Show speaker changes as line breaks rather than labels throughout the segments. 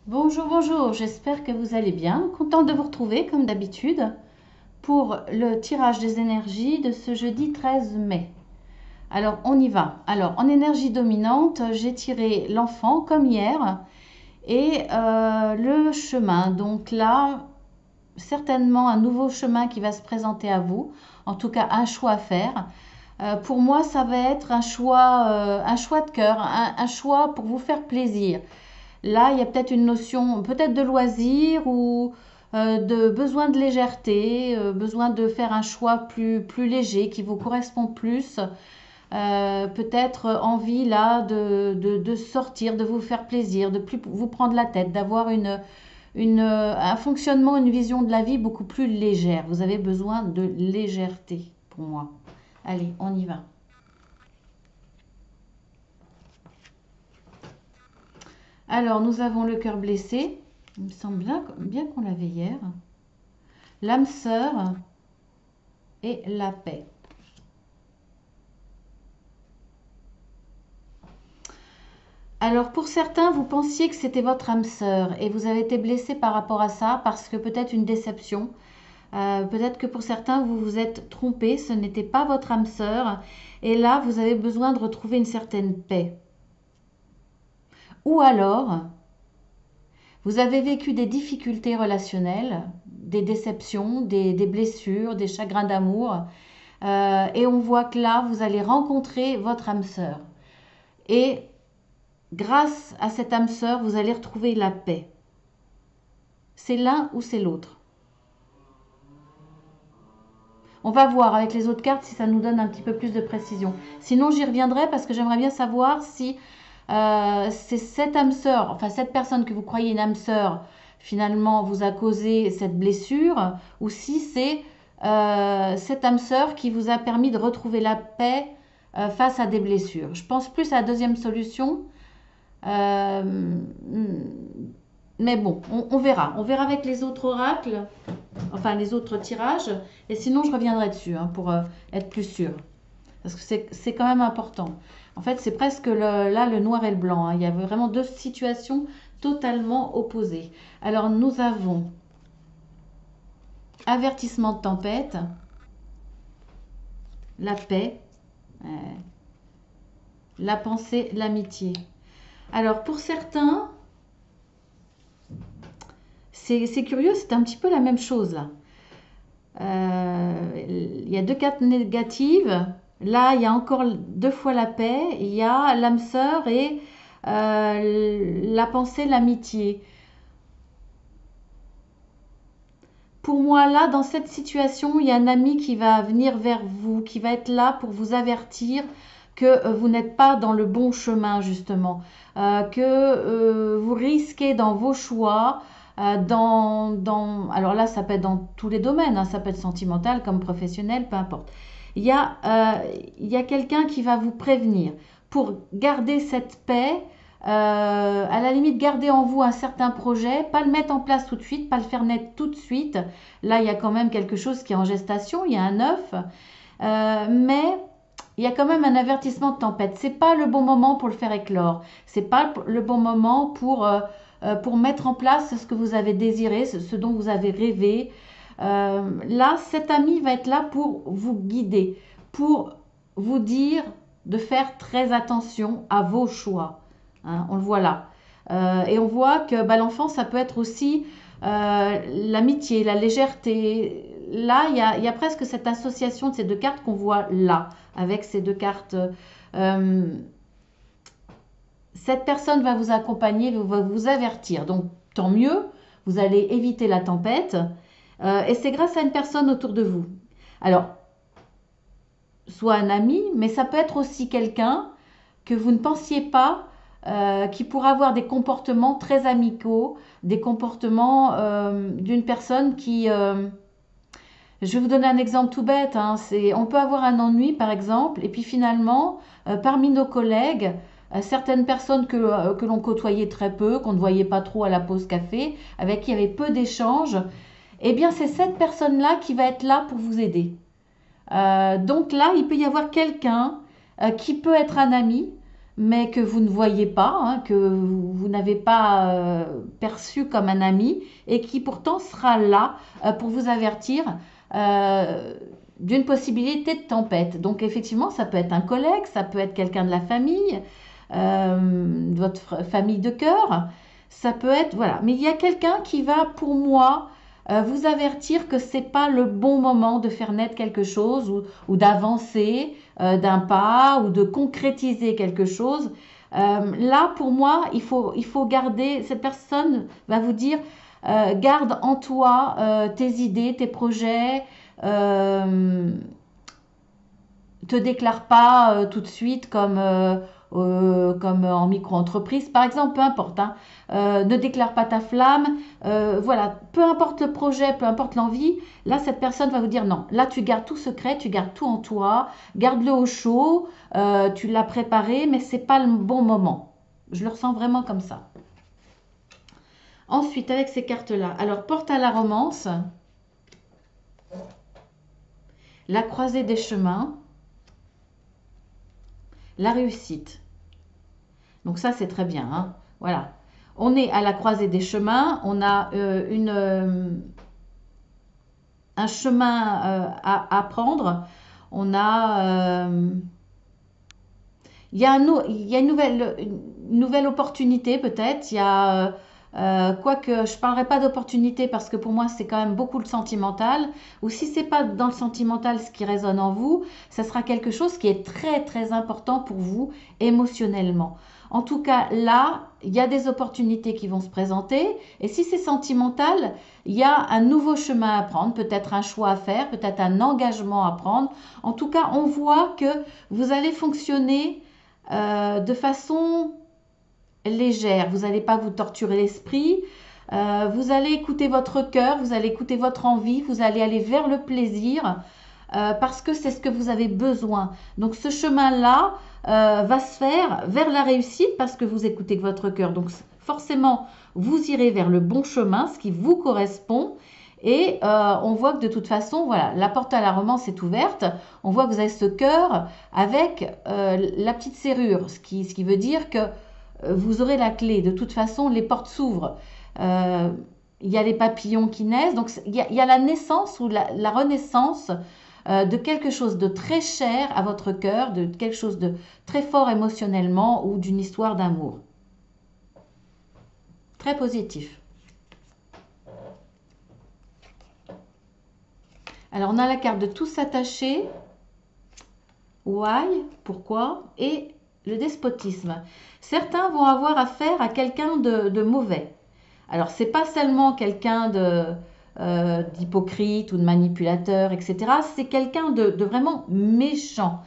Bonjour, bonjour, j'espère que vous allez bien. Contente de vous retrouver comme d'habitude pour le tirage des énergies de ce jeudi 13 mai. Alors on y va. Alors en énergie dominante, j'ai tiré l'enfant comme hier et le chemin. Donc là, certainement un nouveau chemin qui va se présenter à vous, en tout cas un choix à faire. Pour moi, ça va être un choix de cœur, un choix pour vous faire plaisir. Là, il y a peut-être une notion, peut-être de loisir ou de besoin de légèreté, besoin de faire un choix plus léger qui vous correspond plus. Peut-être envie là de sortir, de vous faire plaisir, de plus vous prendre la tête, d'avoir un fonctionnement, une vision de la vie beaucoup plus légère. Vous avez besoin de légèreté pour moi. Allez, on y va. Alors, nous avons le cœur blessé. Il me semble bien qu'on l'avait hier. L'âme sœur et la paix. Alors pour certains, vous pensiez que c'était votre âme sœur et vous avez été blessé par rapport à ça parce que peut-être une déception. Peut-être que pour certains, vous vous êtes trompé, ce n'était pas votre âme sœur et là, vous avez besoin de retrouver une certaine paix. Ou alors, vous avez vécu des difficultés relationnelles, des déceptions, des blessures, des chagrins d'amour et on voit que là, vous allez rencontrer votre âme sœur. Et grâce à cette âme sœur, vous allez retrouver la paix. C'est l'un ou c'est l'autre. On va voir avec les autres cartes si ça nous donne un petit peu plus de précision. Sinon, j'y reviendrai parce que j'aimerais bien savoir si c'est cette âme sœur, enfin cette personne que vous croyez une âme sœur, finalement vous a causé cette blessure, ou si c'est cette âme sœur qui vous a permis de retrouver la paix face à des blessures. Je pense plus à la deuxième solution. Euh, mais bon, on verra. On verra avec les autres oracles, enfin les autres tirages. Et sinon, je reviendrai dessus pour être plus sûr. Parce que c'est quand même important. En fait, c'est presque là le noir et le blanc, hein. Il y a vraiment deux situations totalement opposées. Alors, nous avons avertissement de tempête, la paix, la pensée, l'amitié. Alors, pour certains, c'est curieux, c'est un petit peu la même chose là. Il y a deux cartes négatives. Là, il y a encore deux fois la paix. Il y a l'âme sœur et la pensée, l'amitié. Pour moi, là, dans cette situation, il y a un ami qui va venir vers vous, qui va être là pour vous avertir que vous n'êtes pas dans le bon chemin, justement, que vous risquez dans vos choix, alors là, ça peut être dans tous les domaines, hein, ça peut être sentimental comme professionnel, peu importe. Il y a, il y a quelqu'un qui va vous prévenir pour garder cette paix, à la limite garder en vous un certain projet, pas le mettre en place tout de suite, pas le faire naître tout de suite. Là, il y a quand même quelque chose qui est en gestation, il y a un œuf, mais il y a quand même un avertissement de tempête. C'est pas le bon moment pour le faire éclore. C'est pas le bon moment pour mettre en place ce que vous avez désiré, ce dont vous avez rêvé. Là, cet ami va être là pour vous guider, pour vous dire de faire très attention à vos choix. Hein, on le voit là. Et on voit que bah, l'enfant, ça peut être aussi l'amitié, la légèreté. Là, il y a presque cette association de ces deux cartes qu'on voit là, avec ces deux cartes. Euh, cette personne va vous accompagner, va vous avertir. Donc, tant mieux, vous allez éviter la tempête. Et c'est grâce à une personne autour de vous. Alors, soit un ami, mais ça peut être aussi quelqu'un que vous ne pensiez pas qui pourra avoir des comportements très amicaux, des comportements d'une personne qui... je vais vous donner un exemple tout bête, hein, on peut avoir un ennui par exemple, et puis finalement, parmi nos collègues, certaines personnes que l'on côtoyait très peu, qu'on ne voyait pas trop à la pause café, avec qui il y avait peu d'échanges, eh bien c'est cette personne-là qui va être là pour vous aider. Donc là, il peut y avoir quelqu'un qui peut être un ami, mais que vous ne voyez pas, hein, que vous n'avez pas perçu comme un ami, et qui pourtant sera là pour vous avertir euh, d'une possibilité de tempête. Donc effectivement, ça peut être un collègue, ça peut être quelqu'un de la famille, de votre famille de cœur, ça peut être, voilà. Mais il y a quelqu'un qui va, pour moi, vous avertir que c'est pas le bon moment de faire naître quelque chose ou d'avancer d'un pas ou de concrétiser quelque chose. Là, pour moi, il faut garder, cette personne va vous dire, garde en toi tes idées, tes projets, euh, te déclare pas tout de suite comme en micro-entreprise, par exemple, peu importe, hein. Ne déclare pas ta flamme, voilà, peu importe le projet, peu importe l'envie, là, cette personne va vous dire non, là, tu gardes tout secret, tu gardes tout en toi, garde-le au chaud, tu l'as préparé, mais c'est pas le bon moment. Je le ressens vraiment comme ça. Ensuite, avec ces cartes-là, alors, porte à la romance, la croisée des chemins, la réussite. Donc ça, c'est très bien, hein. Voilà. On est à la croisée des chemins, on a un chemin à prendre. On a, il y a, il y a une nouvelle opportunité peut-être. Il y a, quoique je ne parlerai pas d'opportunité parce que pour moi c'est quand même beaucoup le sentimental. Ou si c'est pas dans le sentimental ce qui résonne en vous, ça sera quelque chose qui est très très important pour vous émotionnellement. En tout cas là, il y a des opportunités qui vont se présenter. Et si c'est sentimental, il y a un nouveau chemin à prendre, peut-être un choix à faire, peut-être un engagement à prendre. En tout cas, on voit que vous allez fonctionner de façon légère. Vous n'allez pas vous torturer l'esprit. Vous allez écouter votre cœur, vous allez écouter votre envie, vous allez aller vers le plaisir parce que c'est ce que vous avez besoin. Donc ce chemin-là va se faire vers la réussite parce que vous écoutez votre cœur. Donc forcément, vous irez vers le bon chemin, ce qui vous correspond. Et on voit que de toute façon, voilà, la porte à la romance est ouverte. On voit que vous avez ce cœur avec la petite serrure, ce qui veut dire que vous aurez la clé. De toute façon, les portes s'ouvrent. Euh, il y a les papillons qui naissent. Donc, il y a la naissance ou la renaissance de quelque chose de très cher à votre cœur, de quelque chose de très fort émotionnellement ou d'une histoire d'amour. Très positif. Alors, on a la carte de tout s'attacher. Why? Pourquoi? Et le despotisme. Certains vont avoir affaire à quelqu'un de mauvais. Alors, c'est pas seulement quelqu'un d'hypocrite ou de manipulateur, etc. C'est quelqu'un de vraiment méchant.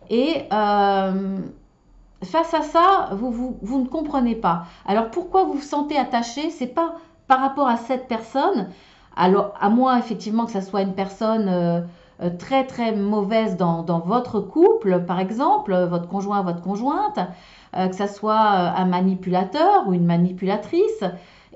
Et face à ça, vous ne comprenez pas. Alors, pourquoi vous vous sentez attaché? C'est pas par rapport à cette personne. Alors, à moins effectivement que ça soit une personne très très mauvaise dans votre couple, par exemple, votre conjoint, votre conjointe, que ça soit un manipulateur ou une manipulatrice.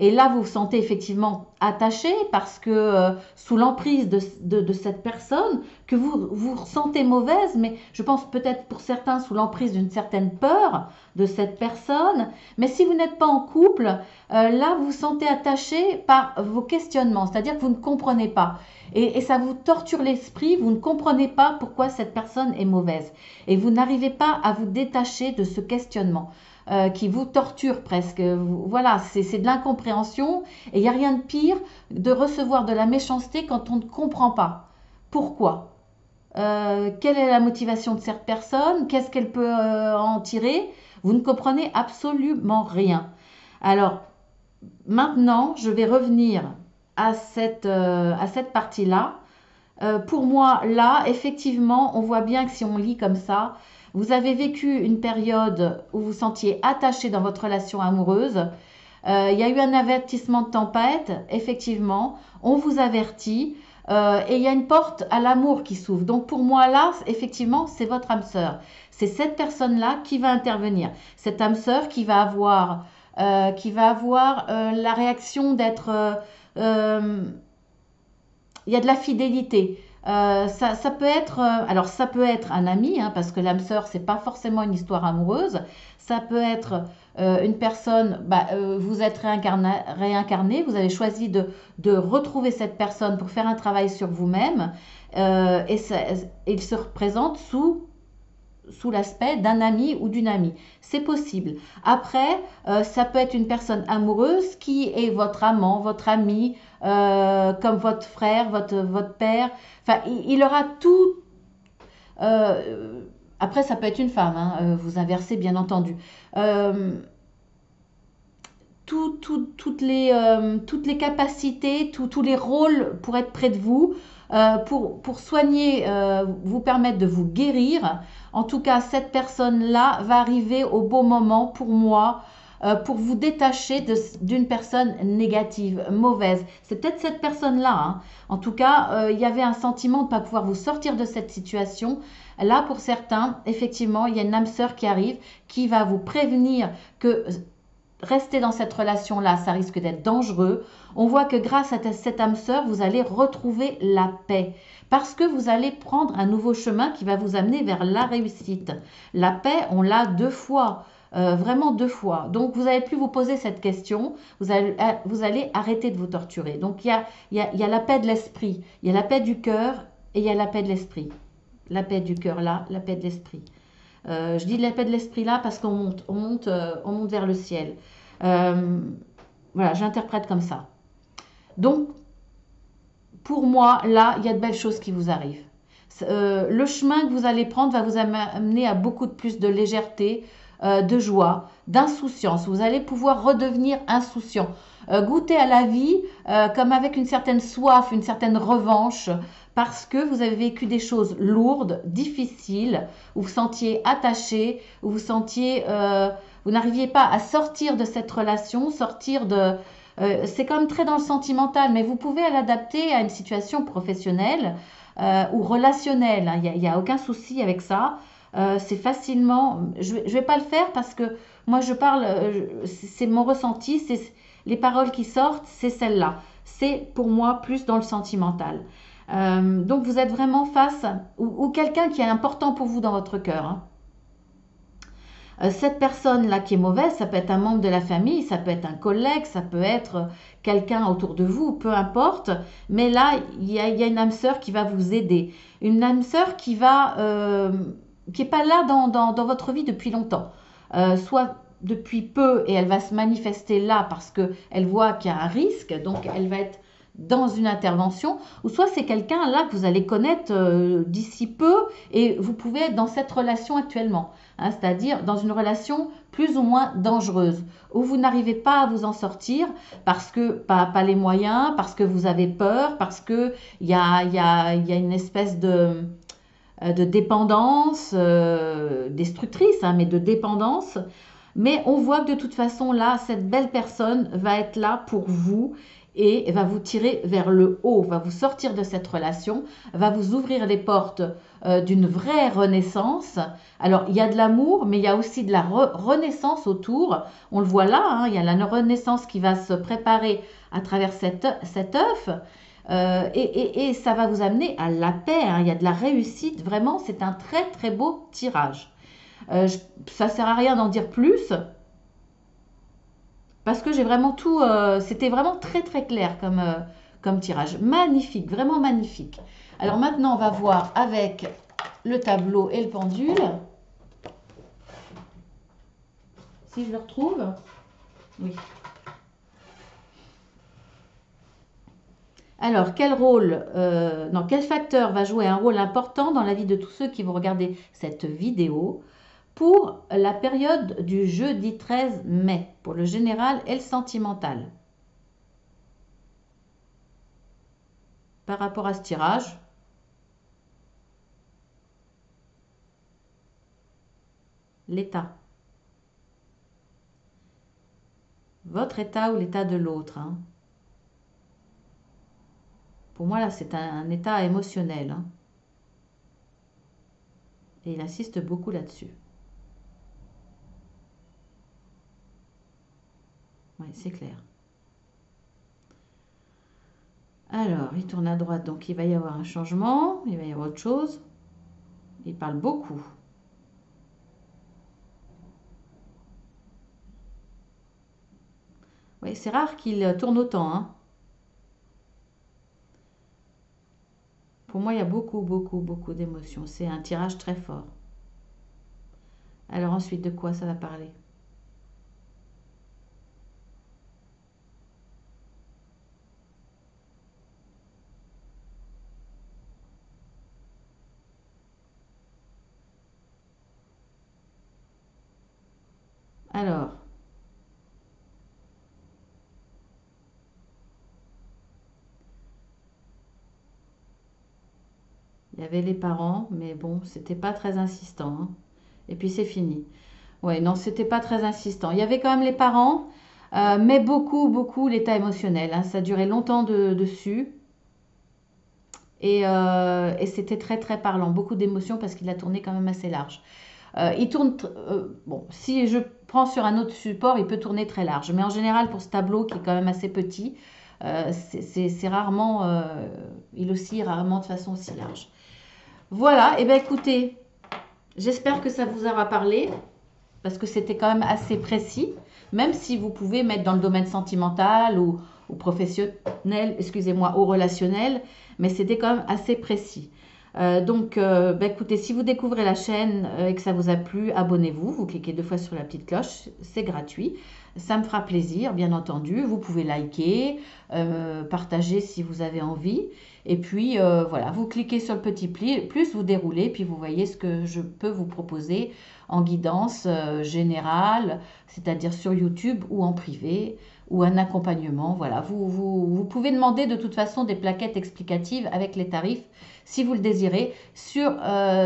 Et là, vous vous sentez effectivement attaché parce que sous l'emprise de cette personne, que vous vous ressentez mauvaise, mais je pense peut-être pour certains sous l'emprise d'une certaine peur de cette personne. Mais si vous n'êtes pas en couple, là, vous vous sentez attaché par vos questionnements, c'est-à-dire que vous ne comprenez pas. Et ça vous torture l'esprit, vous ne comprenez pas pourquoi cette personne est mauvaise. Et vous n'arrivez pas à vous détacher de ce questionnement qui vous torture presque. Voilà, c'est de l'incompréhension. Et il n'y a rien de pire de recevoir de la méchanceté quand on ne comprend pas. Pourquoi? Quelle est la motivation de cette personne? Qu'est-ce qu'elle peut en tirer? Vous ne comprenez absolument rien. Alors, maintenant, je vais revenir à cette partie-là. Pour moi, là, effectivement, on voit bien que si on lit comme ça, vous avez vécu une période où vous vous sentiez attaché dans votre relation amoureuse. Il y a eu un avertissement de tempête, effectivement. On vous avertit. Et il y a une porte à l'amour qui s'ouvre. Donc pour moi, là, effectivement, c'est votre âme sœur. C'est cette personne-là qui va intervenir. Cette âme sœur qui va avoir, la réaction d'être... il y a de la fidélité. Ça peut être, alors ça peut être un ami, hein, parce que l'âme sœur, c'est pas forcément une histoire amoureuse. ça peut être une personne, vous êtes réincarné, vous avez choisi de retrouver cette personne pour faire un travail sur vous-même, il se représente sous l'aspect d'un ami ou d'une amie. C'est possible. Après, ça peut être une personne amoureuse qui est votre amant, votre ami, comme votre frère, votre père. Enfin, il aura tout. Après, ça peut être une femme, hein, vous inversez bien entendu. Euh, toutes les capacités, tous les rôles pour être près de vous, pour soigner, vous permettre de vous guérir. En tout cas, cette personne-là va arriver au bon moment pour moi, pour vous détacher d'une personne négative, mauvaise. C'est peut-être cette personne-là, hein. En tout cas, il y avait un sentiment de ne pas pouvoir vous sortir de cette situation. Là, pour certains, effectivement, il y a une âme sœur qui arrive, qui va vous prévenir que rester dans cette relation-là, ça risque d'être dangereux. On voit que grâce à cette âme sœur, vous allez retrouver la paix. Parce que vous allez prendre un nouveau chemin qui va vous amener vers la réussite. La paix, on l'a deux fois. Vraiment deux fois. Donc, vous n'allez plus vous poser cette question. Vous allez arrêter de vous torturer. Donc, il y a la paix de l'esprit. Il y a la paix du cœur et il y a la paix de l'esprit. La paix du cœur là, la paix de l'esprit. Je dis la paix de l'esprit là parce on monte vers le ciel. Voilà, j'interprète comme ça. Donc, pour moi, là, il y a de belles choses qui vous arrivent. Le chemin que vous allez prendre va vous amener à beaucoup plus de légèreté, de joie, d'insouciance. Vous allez pouvoir redevenir insouciant. Goûter à la vie comme avec une certaine soif, une certaine revanche, parce que vous avez vécu des choses lourdes, difficiles, où vous sentiez attaché, où vous sentiez, vous n'arriviez pas à sortir de cette relation, sortir de... c'est quand même très dans le sentimental, mais vous pouvez l'adapter à une situation professionnelle ou relationnelle, hein. Il n'y a aucun souci avec ça. C'est facilement... Je ne vais pas le faire parce que moi je parle, c'est mon ressenti, c'est les paroles qui sortent, c'est celles-là. C'est pour moi plus dans le sentimental. Donc vous êtes vraiment face, ou quelqu'un qui est important pour vous dans votre cœur, hein. Cette personne-là qui est mauvaise, ça peut être un membre de la famille, ça peut être un collègue, ça peut être quelqu'un autour de vous, peu importe. Mais là, il y a une âme sœur qui va vous aider. Une âme sœur qui n'est pas là dans votre vie depuis longtemps. Soit depuis peu et elle va se manifester là parce qu'elle voit qu'il y a un risque, donc elle va être dans une intervention, ou soit c'est quelqu'un là que vous allez connaître d'ici peu et vous pouvez être dans cette relation actuellement, hein, c'est-à-dire dans une relation plus ou moins dangereuse, où vous n'arrivez pas à vous en sortir parce que pas les moyens, parce que vous avez peur, parce qu'il y a une espèce de dépendance destructrice, hein, mais de dépendance. Mais on voit que de toute façon, là, cette belle personne va être là pour vous et va vous tirer vers le haut, va vous sortir de cette relation, va vous ouvrir les portes d'une vraie renaissance. Alors, il y a de l'amour, mais il y a aussi de la renaissance autour. On le voit là, hein, il y a la renaissance qui va se préparer à travers cet œuf. Et ça va vous amener à la paix, hein. Il y a de la réussite, vraiment, c'est un très très beau tirage. Ça ne sert à rien d'en dire plus, parce que j'ai vraiment tout, c'était vraiment très très clair comme tirage. Magnifique, vraiment magnifique. Alors maintenant, on va voir avec le tableau et le pendule. Si je le retrouve. Oui. Alors, quel facteur va jouer un rôle important dans la vie de tous ceux qui vont regarder cette vidéo pour la période du jeudi 13 mai, pour le général et le sentimental? Par rapport à ce tirage, l'état. Votre état ou l'état de l'autre, hein. Pour moi, là, c'est un état émotionnel, hein. Et il insiste beaucoup là-dessus. Oui, c'est clair. Alors, il tourne à droite, donc il va y avoir un changement, il va y avoir autre chose. Il parle beaucoup. Oui, c'est rare qu'il tourne autant, hein. Pour moi, il y a beaucoup, beaucoup, beaucoup d'émotions. C'est un tirage très fort. Alors ensuite, de quoi ça va parler? Alors, il y avait les parents, mais bon, c'était pas très insistant, hein. Et puis c'est fini. Ouais, non, c'était pas très insistant. Il y avait quand même les parents, mais beaucoup, beaucoup l'état émotionnel, hein. Ça durait longtemps dessus. Et c'était très très parlant, beaucoup d'émotions parce qu'il a tourné quand même assez large. Bon, si je prends sur un autre support, il peut tourner très large, mais en général pour ce tableau qui est quand même assez petit, c'est rarement, il oscille rarement de façon aussi large. Voilà, et bien écoutez, j'espère que ça vous aura parlé parce que c'était quand même assez précis, même si vous pouvez mettre dans le domaine sentimental ou professionnel, excusez-moi, ou relationnel, mais c'était quand même assez précis. Bah, écoutez, si vous découvrez la chaîne et que ça vous a plu, abonnez-vous. Vous cliquez 2 fois sur la petite cloche, c'est gratuit. Ça me fera plaisir, bien entendu. Vous pouvez liker, partager si vous avez envie. Et puis, voilà, vous cliquez sur le petit plus, vous déroulez, puis vous voyez ce que je peux vous proposer en guidance générale, c'est-à-dire sur YouTube ou en privé, ou un accompagnement. Voilà, vous pouvez demander de toute façon des plaquettes explicatives avec les tarifs si vous le désirez sur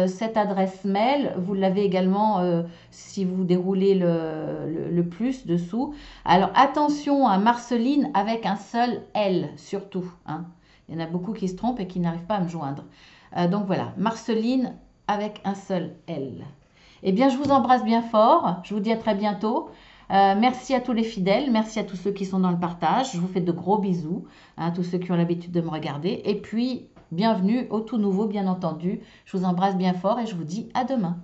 cette adresse mail. Vous l'avez également si vous déroulez le plus dessous. Alors attention à Marceline avec un seul L surtout, hein. Il y en a beaucoup qui se trompent et qui n'arrivent pas à me joindre. Donc voilà, Marceline avec un seul L. Eh bien, je vous embrasse bien fort. Je vous dis à très bientôt. Merci à tous les fidèles. Merci à tous ceux qui sont dans le partage. Je vous fais de gros bisous, hein, à tous ceux qui ont l'habitude de me regarder. Et puis, bienvenue au tout nouveau, bien entendu. Je vous embrasse bien fort et je vous dis à demain.